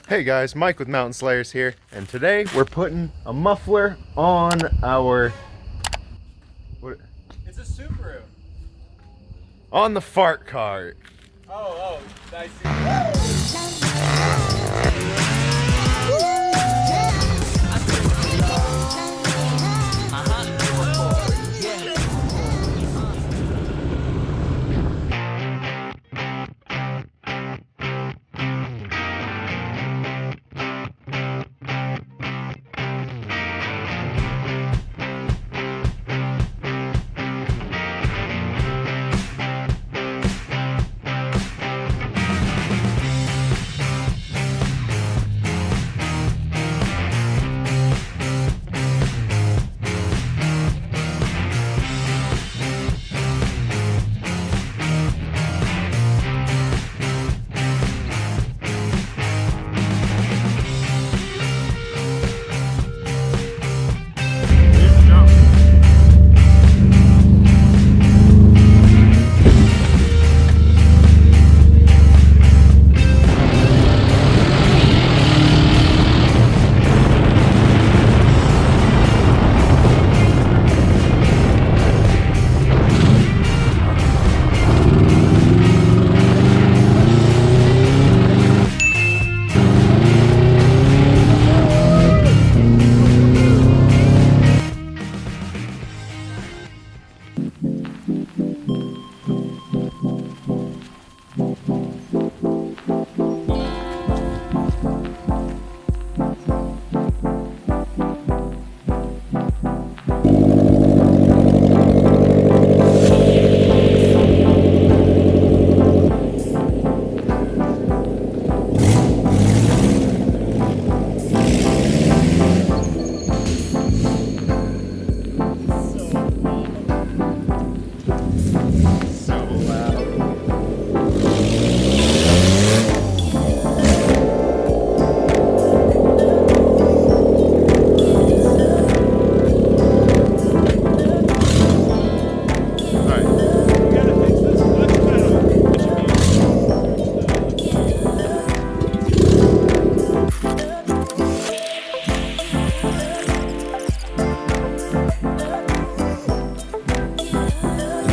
Hey guys, Mike with Mountain Slayers here, and today we're putting a muffler on our It's a Subaru. on the Fart Kart. Oh, I see. So loud.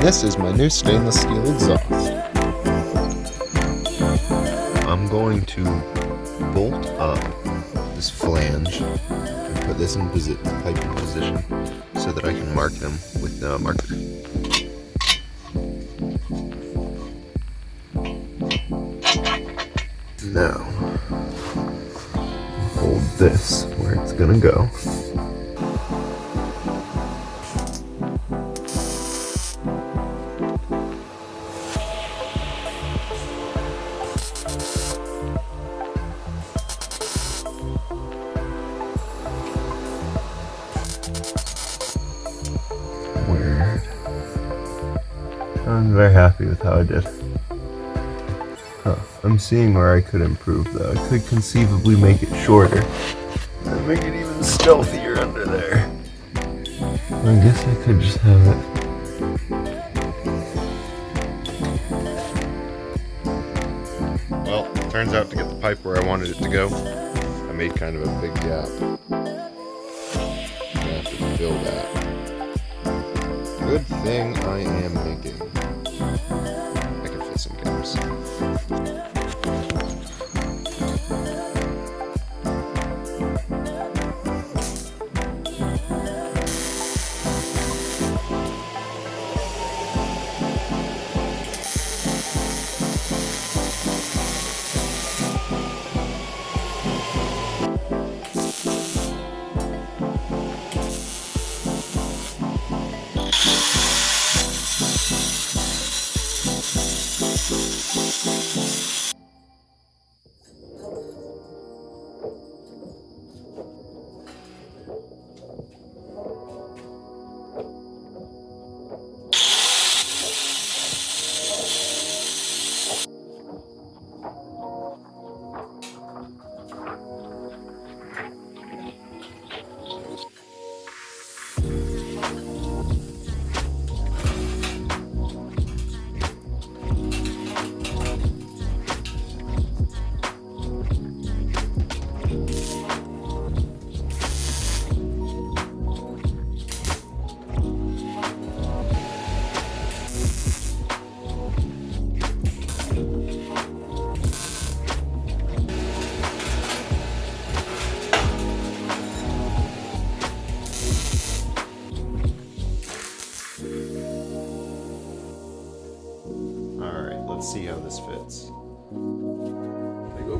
This is my new stainless steel exhaust. I'm going to bolt up this flange and put this in piping position so that I can mark them with the marker. Now, hold this where it's gonna go. Weird. I'm very happy with how I did. I'm seeing where I could improve though. I could conceivably make it shorter and make it even stealthier under there. I guess I could just have it. Well, turns out to get the pipe where I wanted it to go, I made kind of a big gap. I have to fill that. Good thing I am making. I can fill some gaps.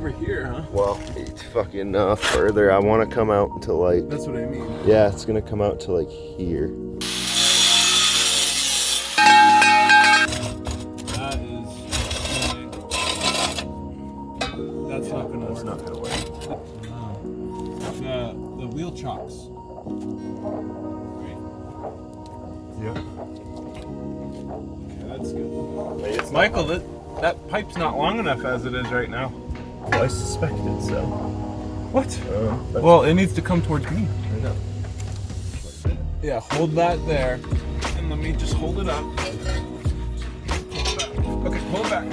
over here, huh? Well, it's fucking further. I want to come out to like. That's what I mean. Yeah, it's gonna come out to like here. That is. That's not gonna. It's not gonna work. The wheel chocks. Right. Yeah. Okay, that's good. Michael, that pipe's not long enough as it is right now. Well, I suspected so. What? Well, it needs to come towards me. I know. Yeah, hold that there, and let me just hold it up. Okay, hold it back.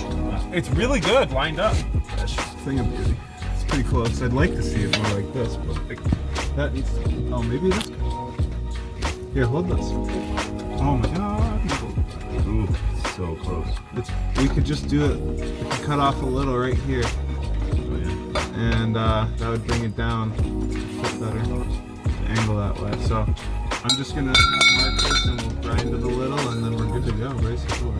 It's really good, lined up. That's just a thing of beauty. It's pretty close. I'd like to see it more like this, but that needs to. Oh, maybe this good. Here, hold this. Oh my god. Ooh, so close. We could just do it. We could cut off a little right here. Oh yeah. And that would bring it down a bit better. Angle that way. So I'm just gonna mark this and we'll grind it a little and then we're good to go, basically.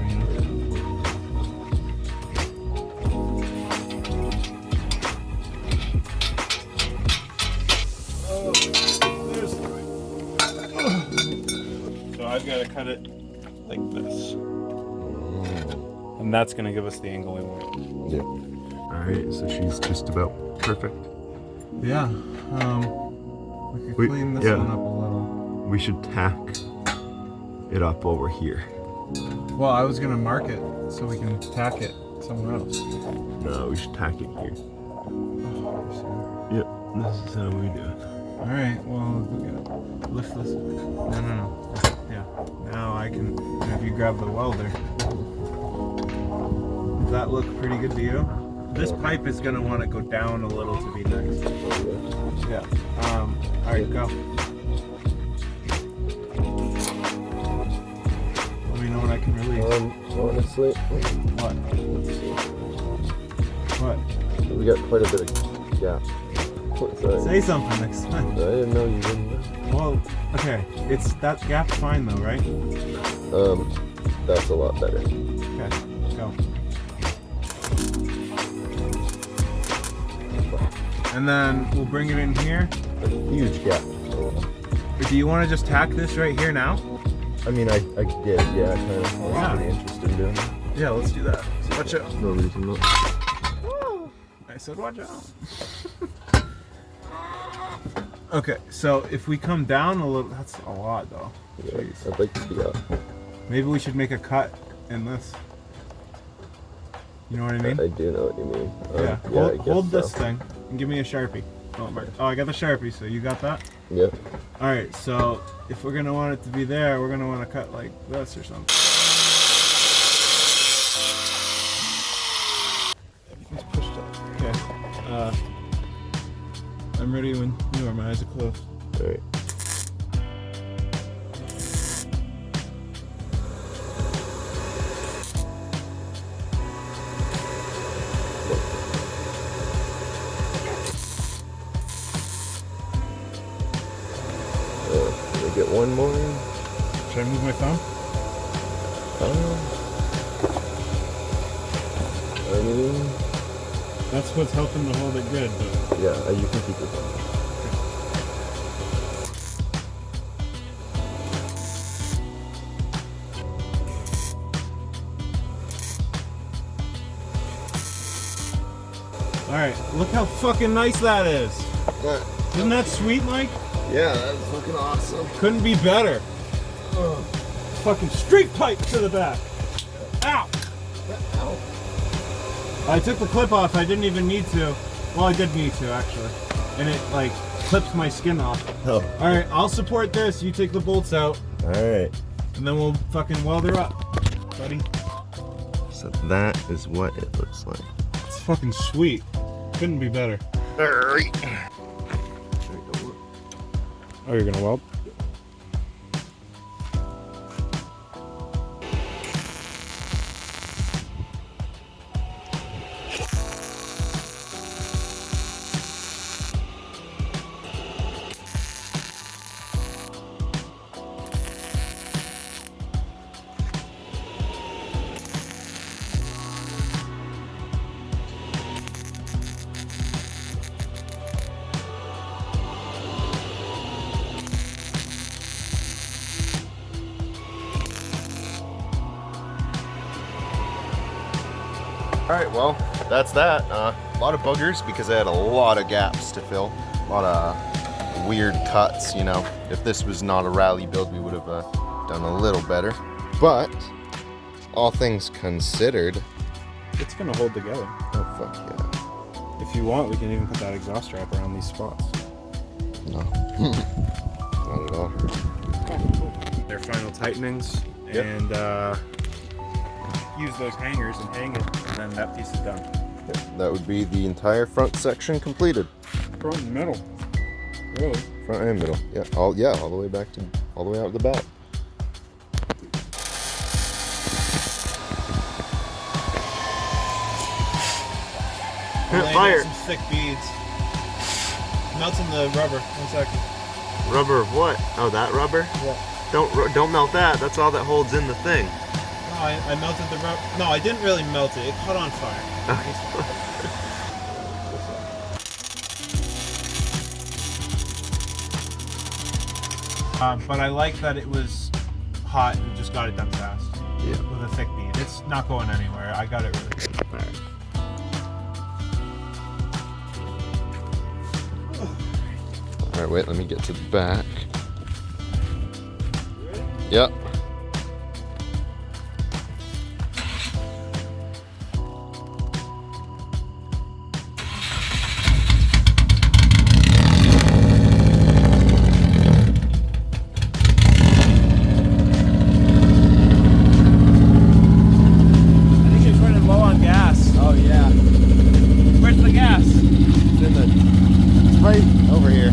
Oh, there's the right. So I've got to cut it like this. And that's gonna give us the angle we want. Yeah. Alright, so she's just about perfect. Yeah. We could clean this one up a little. We should tack it up over here. Well, I was gonna mark it so we can tack it somewhere else. No, we should tack it here. Yep, this is how we do it. Alright, well, look at it. Lift this. No. Yeah. Now I can, if you grab the welder. Does that look pretty good to you? This pipe is gonna want to go down a little to be next. Yeah. Alright, go. Let me know when I can release. Honestly, What? let's see. What? We got quite a bit of gap. Sorry. Say something next time. I didn't know you didn't know. Well, okay. It's that gap's fine though, right? That's a lot better. Okay, go. And then we'll bring it in here. A huge gap. Or do you want to just tack this right here now? I mean, I did, yeah. I kind of was pretty interested in doing it. Yeah, let's do that. So watch out. No reason not. I said watch out. Okay, so if we come down a little, that's a lot though. Yeah, Jeez. I'd like to be up. Maybe we should make a cut in this. You know what I mean? I do know what you mean. Yeah. I guess Hold this so. thing and give me a Sharpie. Oh, I got the Sharpie, so you got that? Yep. Alright, so if we're gonna want it to be there, we're gonna want to cut like this or something. Everything's pushed up. Okay. I'm ready when you are. My eyes are closed. Alright. Can we get one more in? Should I move my thumb? I mean, That's what's helping to hold it good, but yeah, you can keep it. alright, look how fucking nice that is. Isn't that sweet, Mike? Yeah, that's looking awesome. Couldn't be better. Ugh. Fucking street pipe to the back. Ow! Ow. I took the clip off, I didn't even need to. Well, I did need to, actually. And it, like, clips my skin off. Oh. Alright, I'll support this, you take the bolts out, Alright. and then we'll fucking weld her up, buddy. So that is what it looks like. It's fucking sweet. Couldn't be better. Alright. Oh, you're gonna weld? Alright, well, that's that. A lot of boogers because I had a lot of gaps to fill. A lot of weird cuts, you know. If this was not a rally build, we would have done a little better. But, all things considered... It's gonna hold together. Oh, fuck yeah. If you want, we can even put that exhaust strap around these spots. No. Not at all. Their final tightenings, Yep. and use those hangers and hang it, and then that piece is done. Yep, that would be the entire front section completed. Front and middle. Really? Front and middle. Yeah, all the way back to all the way out the back. Fire! Some thick beads. Melting the rubber. 1 second. Rubber of what? Oh, that rubber? Yeah. Don't melt that. That's all that holds in the thing. No, I melted the rubber. No, I didn't really melt it. It caught on fire. But I like that it was hot and just got it done fast. Yeah. With a thick bead. It's not going anywhere. I got it really good. All right. All right, wait. Let me get to the back. Yep. Right over here.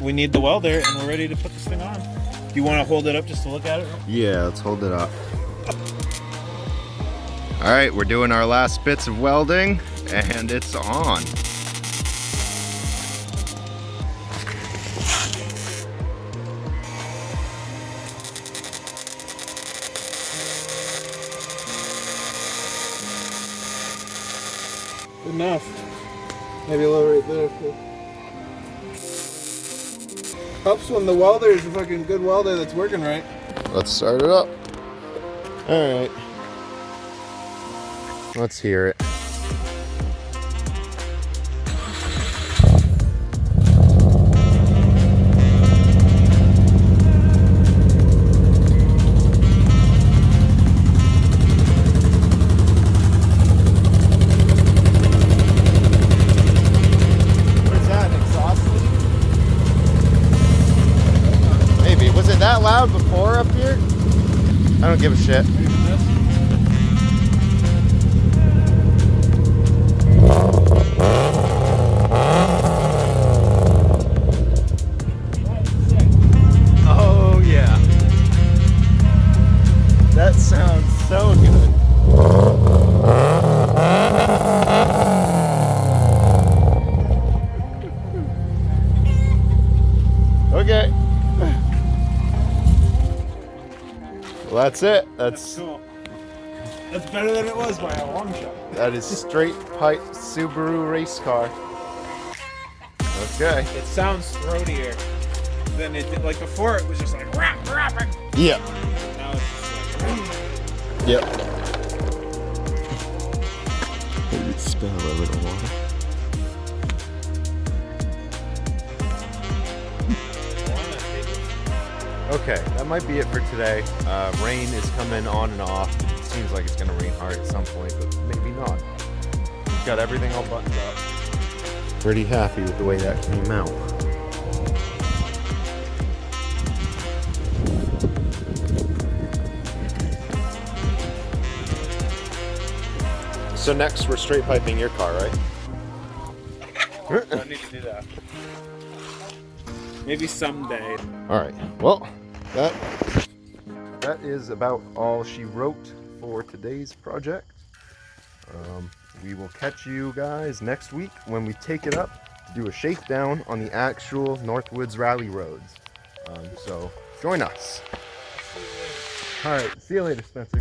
We need the welder and we're ready to put this thing on. Do you want to hold it up just to look at it? Yeah, let's hold it up. All right, we're doing our last bits of welding and it's on. Enough. Maybe a little right there too. Helps when the welder is a fucking good welder that's working right. Let's start it up. All right. Let's hear it. Was it that loud before up here? I don't give a shit. Oh yeah. That sounds so good. Okay. Well, that's it. That's cool. That's better than it was by a long shot. That is straight pipe Subaru race car. Okay. It sounds throatier than it did. Like before, it was just like rapping. Yeah. Now it's just like. Yep. Maybe spill a little water. Okay, that might be it for today. Rain is coming on and off. It seems like it's gonna rain hard at some point, but maybe not. We've got everything all buttoned up. Pretty happy with the way that came out. So next we're straight piping your car, right? I need to do that. Maybe someday. Alright, well, that is about all she wrote for today's project. We will catch you guys next week when we take it up to do a shakedown on the actual Northwoods Rally roads. So join us. All right, see you later, Spencer.